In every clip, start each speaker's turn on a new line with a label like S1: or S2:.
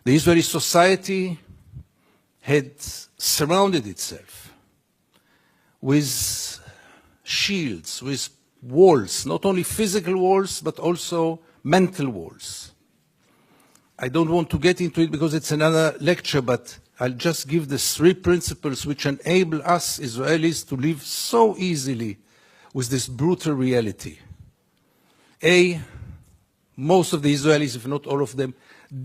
S1: The Israeli society had surrounded itself with shields, with walls, not only physical walls, but also mental walls. I don't want to get into it because it's another lecture, but I'll just give the 3 principles which enable us Israelis to live so easily with this brutal reality. A, most of the Israelis, if not all of them,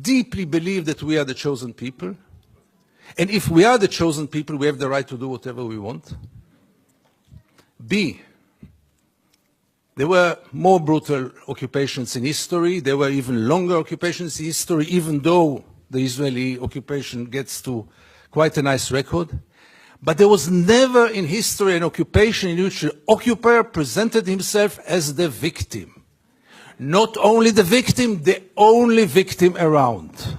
S1: deeply believe that we are the chosen people. And if we are the chosen people, we have the right to do whatever we want. B, there were more brutal occupations in history. There were even longer occupations in history, even though the Israeli occupation gets to quite a nice record. But there was never in history an occupation in which the occupier presented himself as the victim. Not only the victim, the only victim around.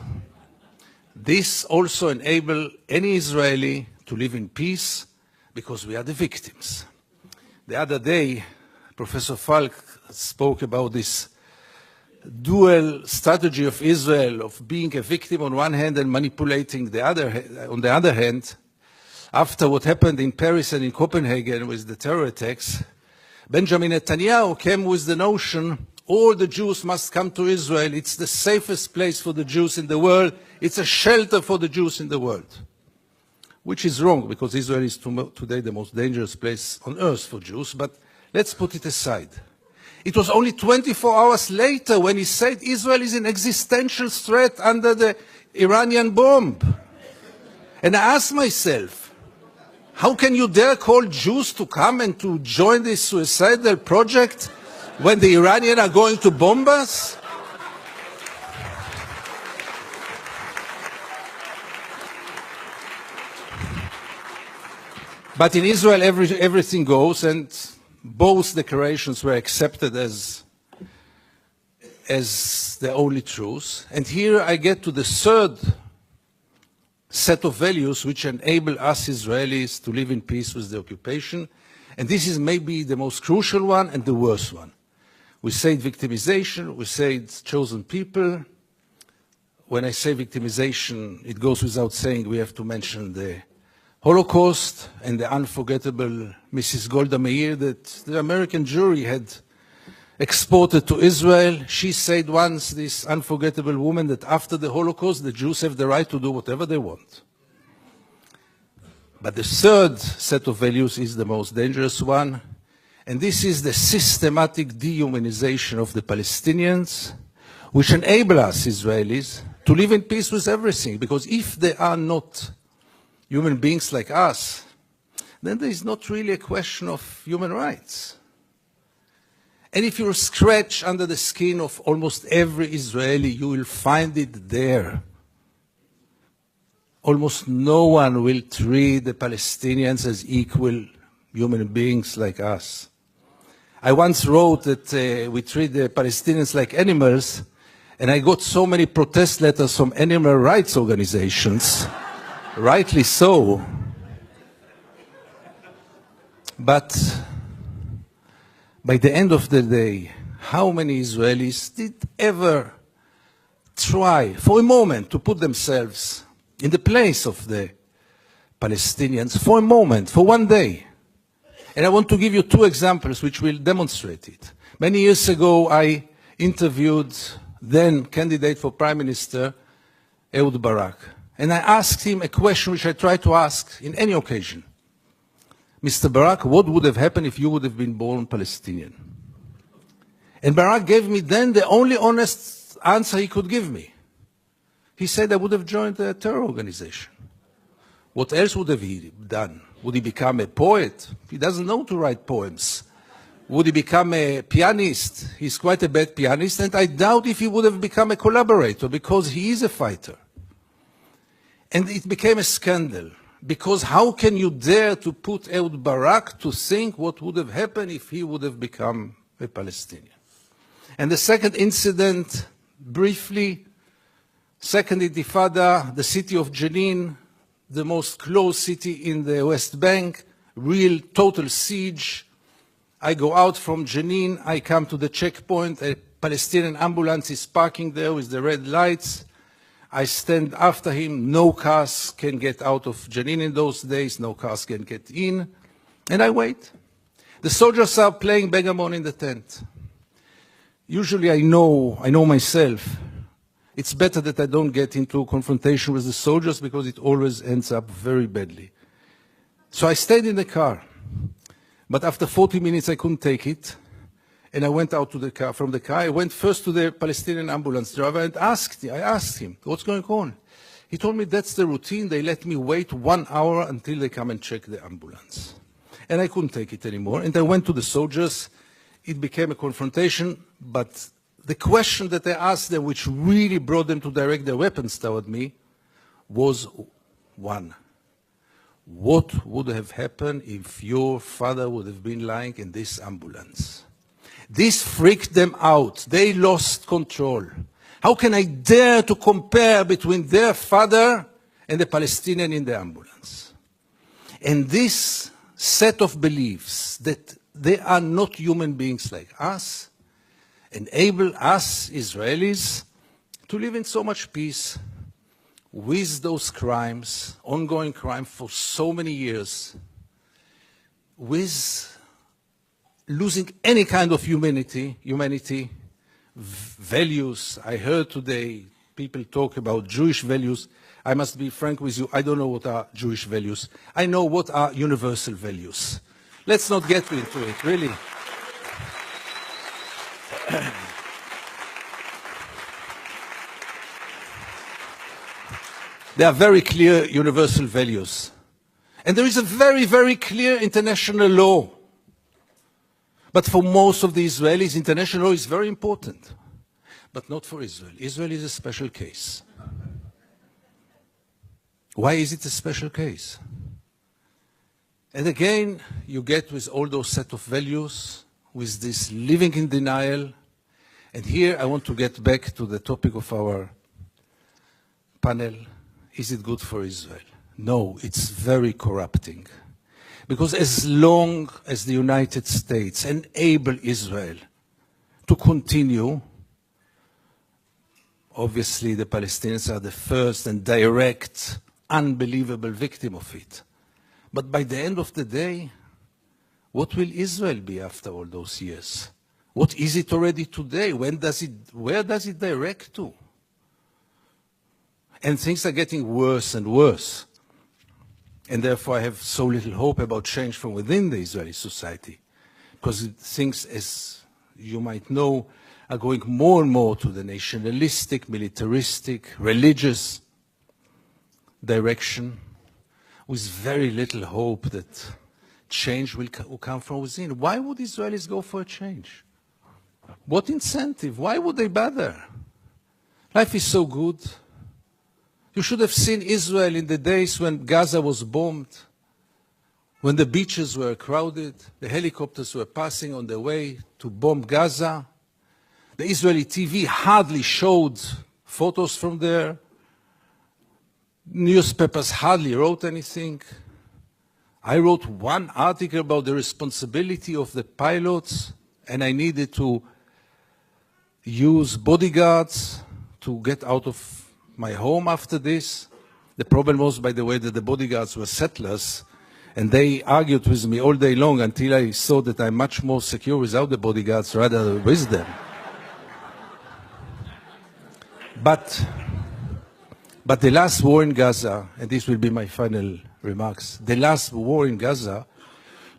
S1: This also enables any Israeli to live in peace because we are the victims. The other day, Professor Falk spoke about this dual strategy of Israel of being a victim on one hand and manipulating the other on the other hand. After what happened in Paris and in Copenhagen with the terror attacks, Benjamin Netanyahu came with the notion all the Jews must come to Israel. It's the safest place for the Jews in the world. It's a shelter for the Jews in the world. Which is wrong, because Israel is today the most dangerous place on earth for Jews, but let's put it aside. It was only 24 hours later when he said Israel is an existential threat under the Iranian bomb. And I asked myself, how can you dare call Jews to come and to join this suicidal project when the Iranians are going to bomb us? But in Israel, everything goes, and both declarations were accepted as the only truth. And here I get to the 3rd set of values which enable us Israelis to live in peace with the occupation. And this is maybe the most crucial one and the worst one. We say victimization, we say chosen people. When I say victimization, it goes without saying we have to mention the Holocaust and the unforgettable Mrs. Golda Meir that the American jury had exported to Israel. She said once, this unforgettable woman, that after the Holocaust, the Jews have the right to do whatever they want. But the 3rd set of values is the most dangerous one, and this is the systematic dehumanization of the Palestinians, which enable us Israelis to live in peace with everything, because if they are not human beings like us, then there is not really a question of human rights. And if you scratch under the skin of almost every Israeli, you will find it there. Almost no one will treat the Palestinians as equal human beings like us. I once wrote that we treat the Palestinians like animals, and I got so many protest letters from animal rights organizations. Rightly so. But by the end of the day, how many Israelis did ever try for a moment to put themselves in the place of the Palestinians for a moment, for one day? And I want to give you 2 examples which will demonstrate it. Many years ago, I interviewed then candidate for Prime Minister, Ehud Barak. And I asked him a question which I try to ask in any occasion. Mr. Barak, what would have happened if you would have been born Palestinian? And Barak gave me then the only honest answer he could give me. He said I would have joined a terror organization. What else would have he done? Would he become a poet? He doesn't know to write poems. Would he become a pianist? He's quite a bad pianist, and I doubt if he would have become a collaborator, because he is a fighter. And it became a scandal, because how can you dare to put Ehud Barak to think what would have happened if he would have become a Palestinian? And the second incident, briefly, Second Intifada, the city of Jenin, the most closed city in the West Bank, real total siege. I go out from Jenin, I come to the checkpoint, a Palestinian ambulance is parking there with the red lights. I stand after him. No cars can get out of Jenin in those days. No cars can get in. And I wait. The soldiers are playing backgammon in the tent. Usually I know myself. It's better that I don't get into confrontation with the soldiers because it always ends up very badly. So I stayed in the car. But after 40 minutes I couldn't take it. And I went out to the car. From the car, I went first to the Palestinian ambulance driver and I asked him, what's going on? He told me that's the routine. They let me wait 1 hour until they come and check the ambulance. And I couldn't take it anymore. And I went to the soldiers. It became a confrontation. But the question that I asked them, which really brought them to direct their weapons toward me, was one. What would have happened if your father would have been lying in this ambulance? This freaked them out. They lost control. How can I dare to compare between their father and the Palestinian in the ambulance? And this set of beliefs that they are not human beings like us enable us Israelis to live in so much peace with those crimes, ongoing crime for so many years, with losing any kind of humanity, values. I heard today people talk about Jewish values. I must be frank with you, I don't know what are Jewish values. I know what are universal values. Let's not get into it, really. There are very clear universal values. And there is a very, very clear international law. But for most of the Israelis, international law is very important. But not for Israel. Israel is a special case. Why is it a special case? And again, you get with all those set of values, with this living in denial. And here I want to get back to the topic of our panel. Is it good for Israel? No, it's very corrupting. Because as long as the United States enable Israel to continue, obviously the Palestinians are the first and direct, unbelievable victim of it. But by the end of the day, what will Israel be after all those years? What is it already today? Where does it direct to? And things are getting worse and worse. And therefore I have so little hope about change from within the Israeli society. Because things, as you might know, are going more and more to the nationalistic, militaristic, religious direction, with very little hope that change will come from within. Why would Israelis go for a change? What incentive? Why would they bother? Life is so good. You should have seen Israel in the days when Gaza was bombed, when the beaches were crowded, the helicopters were passing on their way to bomb Gaza. The Israeli TV hardly showed photos from there. Newspapers hardly wrote anything. I wrote one article about the responsibility of the pilots, and I needed to use bodyguards to get out of my home after this. The problem was, by the way, that the bodyguards were settlers, and they argued with me all day long until I saw that I'm much more secure without the bodyguards rather than with them. But the last war in Gaza, and this will be my final remarks, the last war in Gaza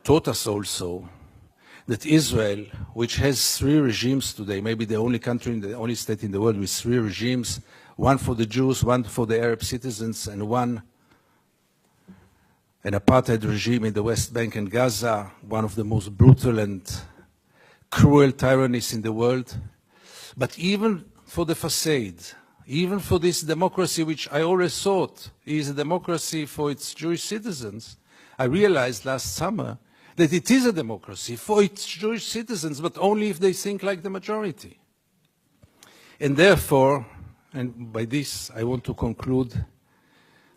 S1: taught us also that Israel, which has 3 regimes today, maybe the only country, the only state in the world with 3 regimes, one for the Jews, one for the Arab citizens, and an apartheid regime in the West Bank and Gaza, one of the most brutal and cruel tyrannies in the world. But even for the facade, even for this democracy, which I always thought is a democracy for its Jewish citizens, I realized last summer that it is a democracy for its Jewish citizens, but only if they think like the majority. And therefore, and by this I want to conclude,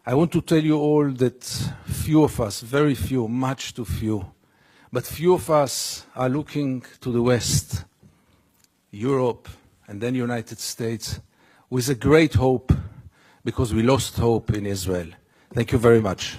S1: I want to tell you all that few of us, very few, much too few, but few of us are looking to the West, Europe, and then United States, with a great hope because we lost hope in Israel. Thank you very much.